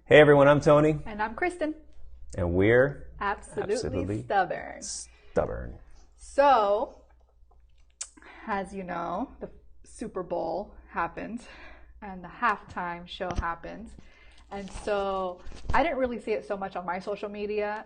Hey everyone, I'm Tony. And I'm Kristen. And we're absolutely stubborn. Stubborn. So, as you know, the Super Bowl happened and the halftime show happened. And so I didn't really see it so much on my social media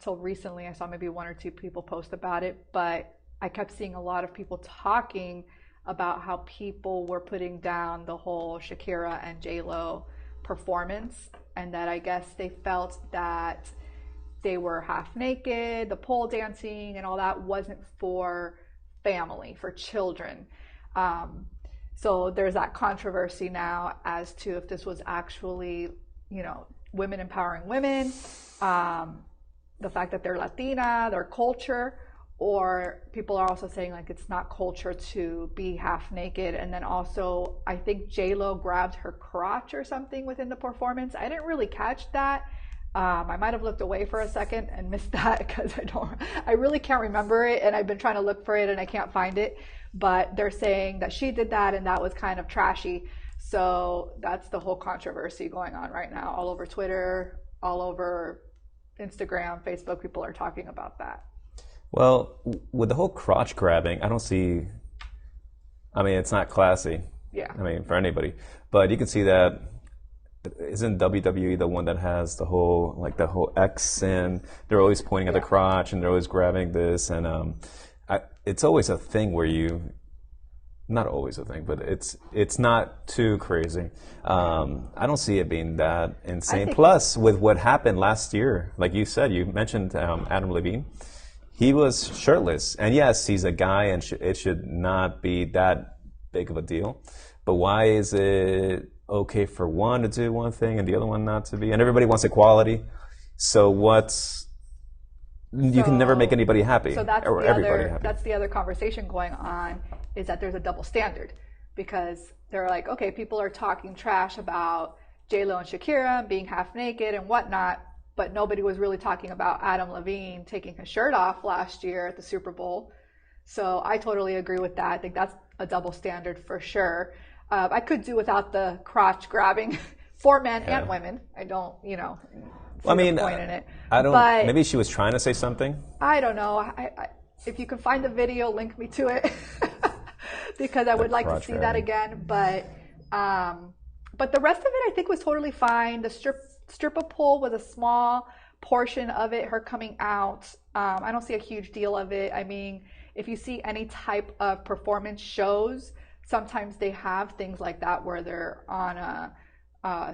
till recently. I saw maybe one or two people post about it, but I kept seeing a lot of people talking about how people were putting down the whole Shakira and JLO performance, and that I guess they felt that they were half naked, the pole dancing and all that wasn't for family, for children. So there's that controversy now as to if this was actually, women empowering women, the fact that they're Latina, their culture, or people are also saying like it's not culture to be half naked. And then also I think JLO grabbed her crotch or something within the performance. I didn't really catch that. I might have looked away for a second and missed that because I really can't remember it, and I've been trying to look for it and I can't find it. But they're saying that she did that and that was kind of trashy. So that's the whole controversy going on right now. All over Twitter, all over Instagram, Facebook, people are talking about that. Well, with the whole crotch grabbing, it's not classy. Yeah. For anybody. But you can see that, isn't WWE the one that has the whole X, and they're always pointing at the crotch and they're always grabbing this, and it's always a thing where not always a thing, but it's not too crazy. I don't see it being that insane. Plus, with what happened last year, like you said, you mentioned Adam Levine. He was shirtless, and yes, he's a guy, and it should not be that big of a deal. But why is it okay for one to do one thing and the other one not to be? And everybody wants equality. So you can never make anybody happy. So that's everybody happy. That's the other conversation going on, is that there's a double standard, because they're like, okay, people are talking trash about JLO and Shakira being half naked and whatnot, but nobody was really talking about Adam Levine taking his shirt off last year at the Super Bowl. So I totally agree with that. I think that's a double standard for sure. I could do without the crotch grabbing for men and women. I don't, see the point in it. But maybe she was trying to say something. I don't know. I if you can find the video, link me to it because I would like to see that again. But the rest of it, I think, was totally fine. The stripper pole was a small portion of it, her coming out. I don't see a huge deal of it. If you see any type of performance shows, sometimes they have things like that where they're on a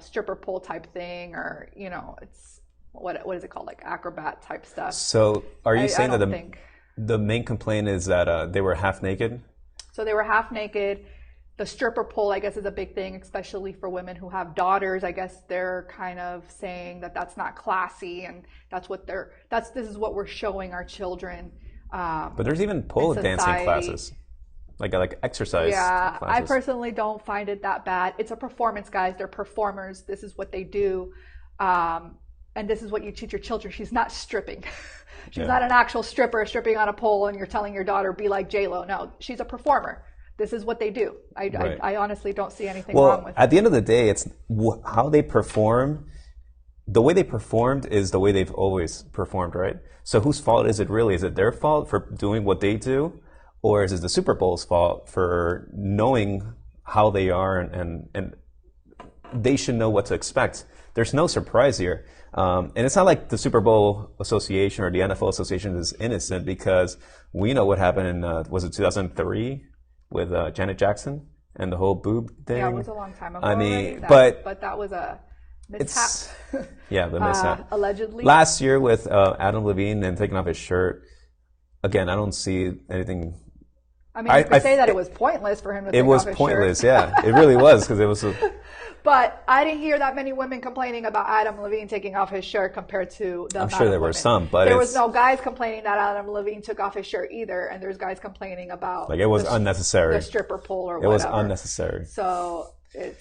stripper pole type thing, or it's what is it called, like acrobat type stuff. So are you saying that the main complaint is that they were half naked? So they were half naked. The stripper pole, I guess, is a big thing, especially for women who have daughters. I guess they're kind of saying that that's not classy, and this is what we're showing our children. But there's even pole dancing classes, like exercise. Yeah, classes. I personally don't find it that bad. It's a performance, guys. They're performers. This is what they do, and this is what you teach your children. She's not stripping. She's not an actual stripper stripping on a pole, and you're telling your daughter, be like JLO. No, she's a performer. This is what they do. I honestly don't see anything wrong with it. At the end of the day, it's how they perform. The way they performed is the way they've always performed, right? So whose fault is it really? Is it their fault for doing what they do? Or is it the Super Bowl's fault for knowing how they are, and they should know what to expect? There's no surprise here. And it's not like the Super Bowl Association or the NFL Association is innocent, because we know what happened in, was it 2003? With Janet Jackson and the whole boob thing. Yeah, it was a long time ago. But that was a mishap. The mishap. Allegedly. Last year with Adam Levine and taking off his shirt, again, I don't see anything. You could say that it was pointless for him to take off his shirt. It was pointless, yeah. It really was, because it was But I didn't hear that many women complaining about Adam Levine taking off his shirt compared to the I'm sure there were some, but there was no guys complaining that Adam Levine took off his shirt either, and there's guys complaining about it was unnecessary. The stripper pole or whatever. It was unnecessary. So it's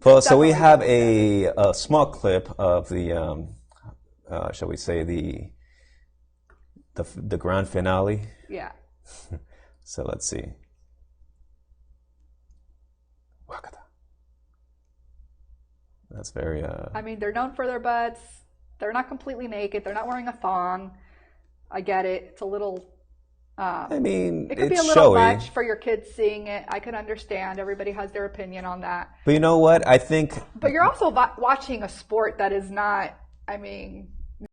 Well, so we have a small clip of the shall we say the grand finale. Yeah. So let's see. That's very. I mean, they're known for their butts. They're not completely naked. They're not wearing a thong. I get it. It's a little. I mean, It could be it's a little showy. much for your kids seeing it. I could understand. Everybody has their opinion on that. But you know what? I think. But you're also watching a sport that is not. I mean,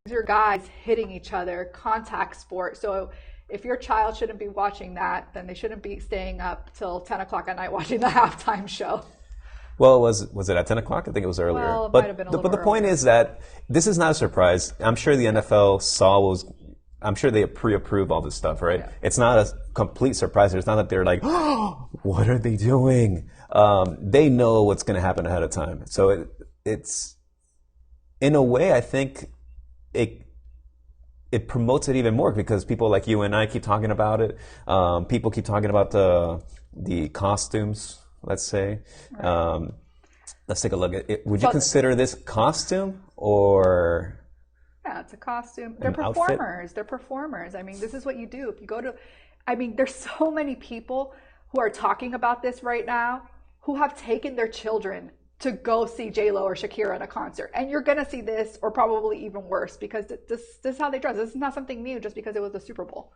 these are guys hitting each other, contact sport. So if your child shouldn't be watching that, then they shouldn't be staying up till 10 o'clock at night watching the halftime show. Well, was it at 10 o'clock? I think it was earlier. Well, it but might have been a little the point earlier. is that this is not a surprise. I'm sure the NFL I'm sure they pre-approve all this stuff, right? Yeah. It's not a complete surprise. It's not that they're like, oh, what are they doing? They know what's going to happen ahead of time. So it's, in a way, I think it promotes it even more because people like you and I keep talking about it. People keep talking about the costumes, let's say. Right. Let's take a look at it. Would you consider this costume or... Yeah, it's a costume. They're outfit? performers. They're performers. I mean, this is what you do. If you go to, I mean, there's so many people who are talking about this right now who have taken their children to go see JLO or Shakira at a concert. And you're going to see this or probably even worse because this is how they dress. This is not something new just because it was the Super Bowl.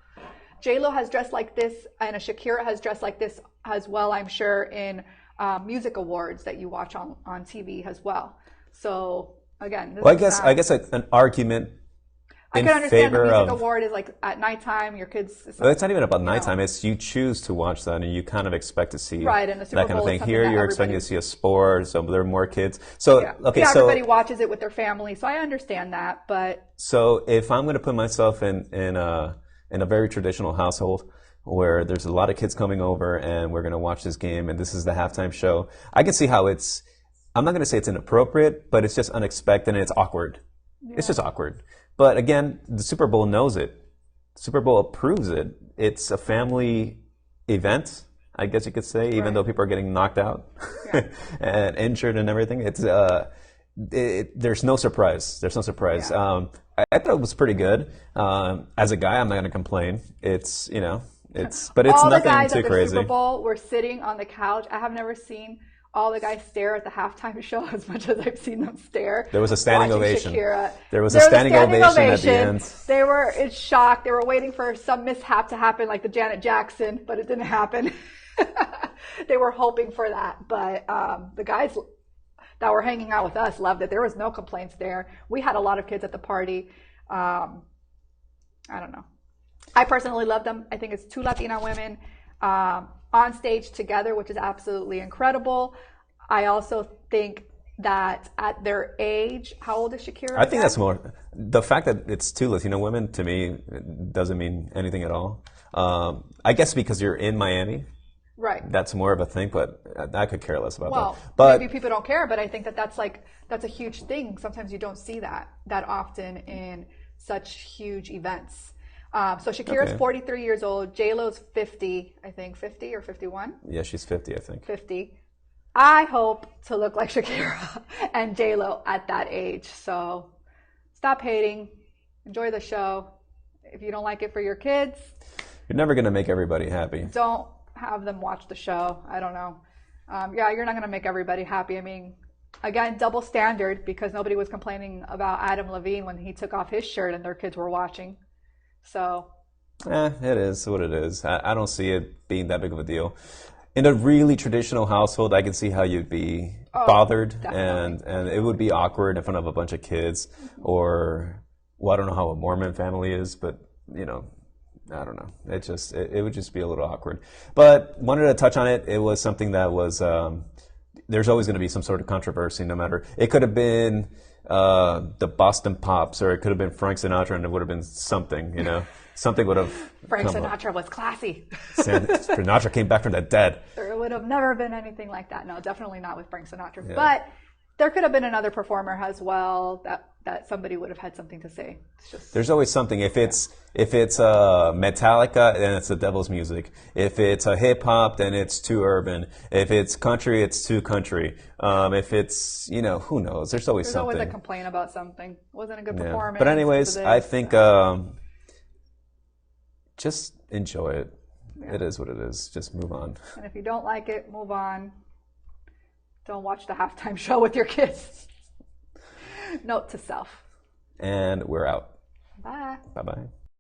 JLO has dressed like this and a Shakira has dressed like this as well, I'm sure, in music awards that you watch on TV as well. So... Again, well, I guess an argument I in can understand favor the music of. award is like at nighttime. Your kids. Well, it's not even about nighttime. It's you choose to watch that, and you kind of expect to see right, and the Super that kind of Bowl is thing. something Here, that you're expecting to see a sport, so there are more kids. So okay, so everybody watches it with their family, so I understand that. But so if I'm going to put myself in a very traditional household where there's a lot of kids coming over, and we're going to watch this game, and this is the halftime show, I can see how it's. I'm not going to say it's inappropriate, but it's just unexpected and it's awkward. Yeah. It's just awkward. But again, the Super Bowl knows it. The Super Bowl approves it. It's a family event, I guess you could say, even though people are getting knocked out and injured and everything. It's there's no surprise. There's no surprise. Yeah. I thought it was pretty good. As a guy, I'm not going to complain. It's but it's all nothing the guys too at the crazy. Super Bowl were sitting on the couch. I have never seen all the guys stare at the halftime show as much as I've seen them stare. There was a standing ovation. Shakira. There was a standing ovation at the end. They were in shock. They were waiting for some mishap to happen, like the Janet Jackson, but it didn't happen. They were hoping for that. But the guys that were hanging out with us loved it. There was no complaints there. We had a lot of kids at the party. I don't know. I personally love them. I think it's two Latina women on stage together, which is absolutely incredible. I also think that at their age, how old is Shakira? I think that's more, the fact that it's two Latino women, to me, doesn't mean anything at all. I guess because you're in Miami. Right. That's more of a thing, but I could care less about that. But maybe people don't care, but I think that's a huge thing. Sometimes you don't see that often in such huge events. So Shakira's 43 years old. JLo's 50, I think, 50 or 51? Yeah, she's 50, I think. 50. I hope to look like Shakira and JLo at that age. So stop hating. Enjoy the show. If you don't like it for your kids, you're never going to make everybody happy. Don't have them watch the show. I don't know. You're not going to make everybody happy. I mean, again, double standard because nobody was complaining about Adam Levine when he took off his shirt and their kids were watching. So, it is what it is. I don't see it being that big of a deal. In a really traditional household, I can see how you'd be bothered and it would be awkward in front of a bunch of kids or, well, I don't know how a Mormon family is, but, I don't know. It would just be a little awkward. But wanted to touch on it. It was something that was, there's always going to be some sort of controversy no matter. It could have been the Boston Pops, or it could have been Frank Sinatra, and it would have been something, something would have. Frank Sinatra was classy. Sinatra came back from the dead. There would have never been anything like that. No, definitely not with Frank Sinatra. Yeah. But there could have been another performer as well that somebody would have had something to say. It's just, there's always something. If it's Metallica, then it's the devil's music. If it's a hip hop, then it's too urban. If it's country, it's too country. If it's who knows? There's always something. There's always a complaint about something. It wasn't a good performance. But anyways, I think just enjoy it. Yeah. It is what it is. Just move on. And if you don't like it, move on. Don't watch the halftime show with your kids. Note to self. And we're out. Bye. Bye bye.